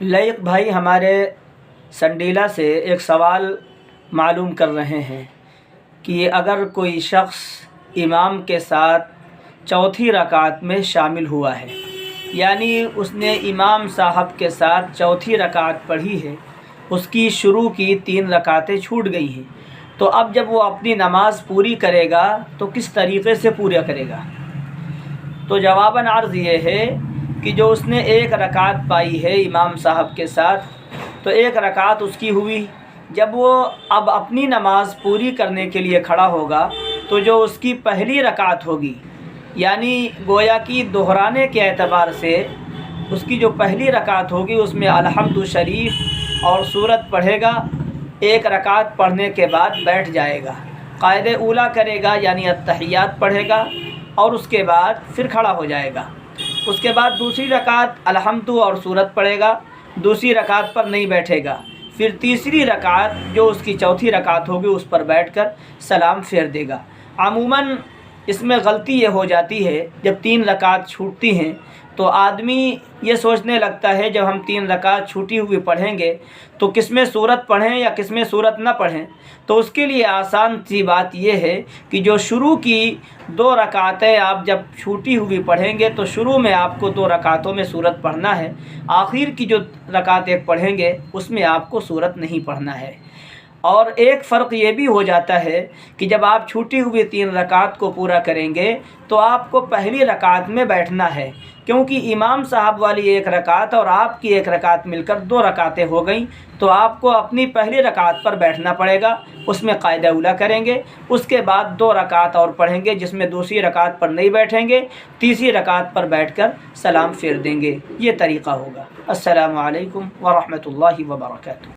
لائق بھائی ہمارے سنڈیلا سے ایک سوال معلوم کر رہے ہیں کہ اگر کوئی شخص امام کے ساتھ چوتھی رکعت میں شامل ہوا ہے، یعنی اس نے امام صاحب کے ساتھ چوتھی رکعت پڑھی ہے، اس کی شروع کی 3 رکعتیں چھوٹ گئی ہیں، تو اب جب وہ اپنی نماز پوری کرے گا تو کس طریقے سے پورا کرے گا؟ تو جواباً عرض یہ ہے کہ جو اس نے 1 رکعت پائی ہے امام صاحب کے ساتھ، تو 1 رکعت اس کی ہوئی، جب وہ اب اپنی نماز پوری کرنے کے لیے کھڑا ہوگا تو جو اس کی پہلی رکعت ہوگی، یعنی گویا کہ دہرانے کے اعتبار سے اس کی جو پہلی رکعت ہوگی اس میں الحمد شریف اور سورت پڑھے گا، 1 رکعت پڑھنے کے بعد بیٹھ جائے گا، قاعدہ اولیٰ کرے گا یعنی التحیات پڑھے گا، اور اس کے بعد پھر کھڑا ہو جائے گا۔ اس کے بعد دوسری رکعت الحمد اور سورت پڑھے گا، دوسری رکعت پر نہیں بیٹھے گا، پھر تیسری رکعت جو اس کی چوتھی رکعت ہوگی اس پر بیٹھ کر سلام پھیر دے گا۔ عموماً اس میں غلطی یہ ہو جاتی ہے، جب 3 رکعت چھوٹتی ہیں تو آدمی یہ سوچنے لگتا ہے جب ہم 3 رکعت چھوٹی ہوئی پڑھیں گے تو کس میں سورت پڑھیں یا کس میں سورت نہ پڑھیں۔ تو اس کے لیے آسان سی بات یہ ہے کہ جو شروع کی 2 رکعتیں آپ جب چھوٹی ہوئی پڑھیں گے تو شروع میں آپ کو 2 رکعتوں میں سورت پڑھنا ہے، آخر کی جو رکعت 1 پڑھیں گے اس میں آپ کو سورت نہیں پڑھنا ہے۔ اور ایک فرق یہ بھی ہو جاتا ہے کہ جب آپ چھوٹی ہوئی 3 رکعت کو پورا کریں گے تو آپ کو پہلی رکعت میں بیٹھنا ہے، کیونکہ امام صاحب والی 1 رکعت اور آپ کی 1 رکعت مل کر 2 رکعتیں ہو گئیں، تو آپ کو اپنی پہلی رکعت پر بیٹھنا پڑے گا، اس میں قاعدہ اولیٰ کریں گے، اس کے بعد 2 رکعت اور پڑھیں گے جس میں دوسری رکعت پر نہیں بیٹھیں گے، تیسری رکعت پر بیٹھ کر سلام پھیر دیں گے۔ یہ طریقہ ہوگا۔ السلام علیکم ورحمۃ اللہ وبرکاتہ۔